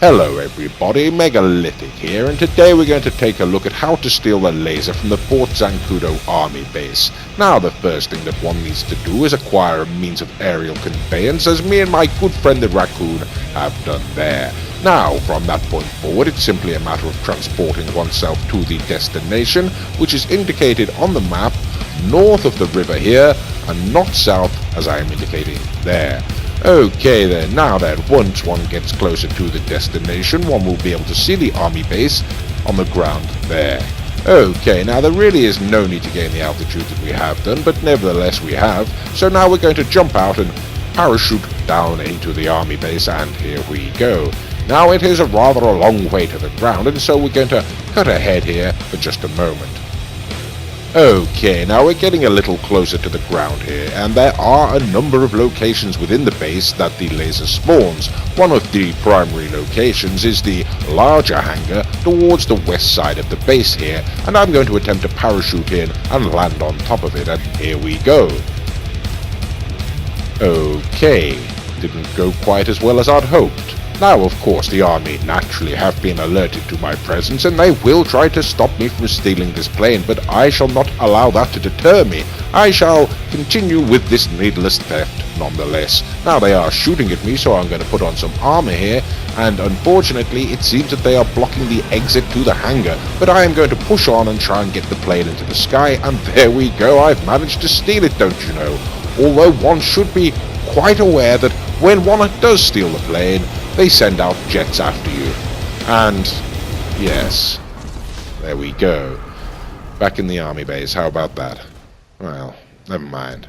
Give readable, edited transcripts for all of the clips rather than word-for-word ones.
Hello everybody, Megalithic here, and today we're going to take a look at how to steal the laser from the Fort Zancudo army base. Now the first thing that one needs to do is acquire a means of aerial conveyance, as me and my good friend the raccoon have done there. Now, from that point forward, it's simply a matter of transporting oneself to the destination, which is indicated on the map north of the river here, and not south as I am indicating there. Okay then, now that once one gets closer to the destination, one will be able to see the army base on the ground there. Okay, now there really is no need to gain the altitude that we have done, but nevertheless we have. So now we're going to jump out and parachute down into the army base, and here we go. Now it is a rather long way to the ground, and so we're going to cut ahead here for just a moment. Okay, now we're getting a little closer to the ground here, and there are a number of locations within the base that the laser spawns. One of the primary locations is the larger hangar towards the west side of the base here, and I'm going to attempt to parachute in and land on top of it, and here we go. Okay, didn't go quite as well as I'd hoped. Now, of course, the army naturally have been alerted to my presence, and they will try to stop me from stealing this plane, but I shall not allow that to deter me. I shall continue with this needless theft nonetheless. Now they are shooting at me, so I'm going to put on some armor here, and unfortunately it seems that they are blocking the exit to the hangar, but I am going to push on and try and get the plane into the sky, and there we go, I've managed to steal it, don't you know. Although one should be quite aware that when one does steal the plane, they send out jets after you. And yes, there we go. Back in the army base, how about that? Well, never mind.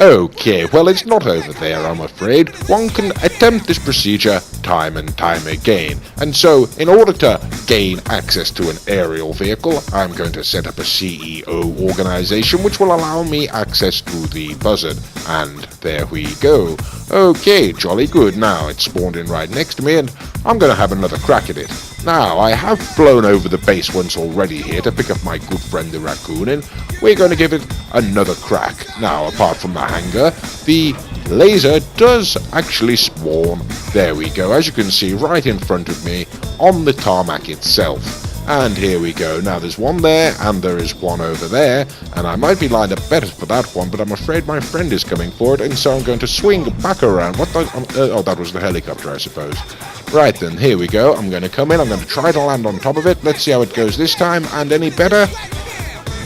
Okay, well it's not over there, I'm afraid. One can attempt this procedure time and time again. And so, in order to gain access to an aerial vehicle, I'm going to set up a CEO organization which will allow me access to the buzzard. And there we go. Okay, jolly good. Now it's spawned in right next to me, and I'm going to have another crack at it. Now, I have flown over the base once already here to pick up my good friend the raccoon, and we're going to give it another crack. Now, apart from the hangar, the laser does actually spawn. There we go, as you can see right in front of me on the tarmac itself. And here we go. Now there's one there, and there is one over there, and I might be lined up better for that one, but I'm afraid my friend is coming for it, and so I'm going to swing back around. Oh, that was the helicopter, I suppose. Right then, here we go. I'm going to come in, I'm going to try to land on top of it. Let's see how it goes this time, and any better?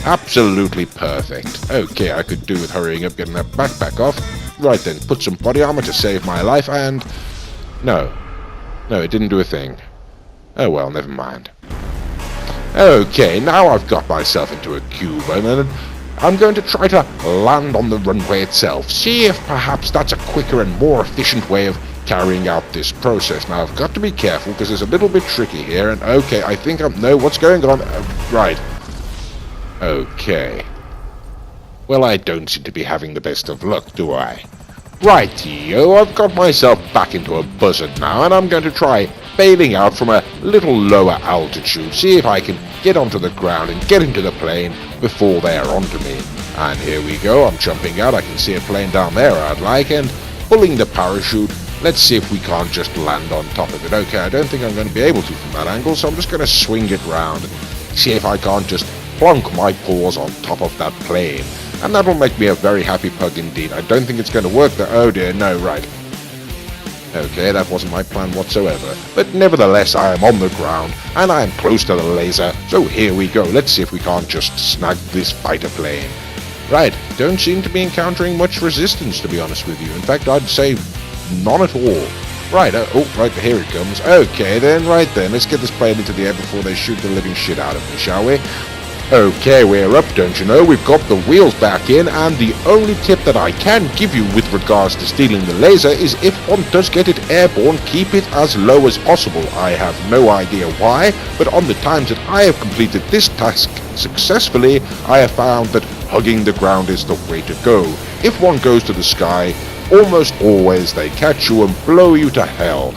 Absolutely perfect. Okay, I could do with hurrying up, getting that backpack off. Right then, put some body armor to save my life, and... No, it didn't do a thing. Oh well, never mind. Okay, now I've got myself into a cube, and I'm going to try to land on the runway itself. See if perhaps that's a quicker and more efficient way of carrying out this process. Now I've got to be careful because it's a little bit tricky here, and okay, I think no, what's going on? Right. Okay. Well, I don't seem to be having the best of luck, do I? Rightio, I've got myself back into a buzzard now, and I'm going to try bailing out from a little lower altitude, see if I can get onto the ground and get into the plane before they're onto me. And here we go, I'm jumping out, I can see a plane down there I'd like, and pulling the parachute. Let's see if we can't just land on top of it. Okay, I don't think I'm going to be able to from that angle, so I'm just going to swing it round and see if I can't just plonk my paws on top of that plane. And that'll make me a very happy pug indeed. I don't think it's going to work though. Oh dear, no, right. Okay, that wasn't my plan whatsoever. But nevertheless, I am on the ground, and I am close to the laser. So here we go. Let's see if we can't just snag this fighter plane. Right, don't seem to be encountering much resistance, to be honest with you. In fact, I'd say none at all. Right, right, here it comes. Okay then, right then, let's get this plane into the air before they shoot the living shit out of me, shall we? Okay, we're up, don't you know? We've got the wheels back in, and the only tip that I can give you with regards to stealing the laser is if one does get it airborne, keep it as low as possible. I have no idea why, but on the times that I have completed this task successfully, I have found that hugging the ground is the way to go. If one goes to the sky, almost always they catch you and blow you to hell.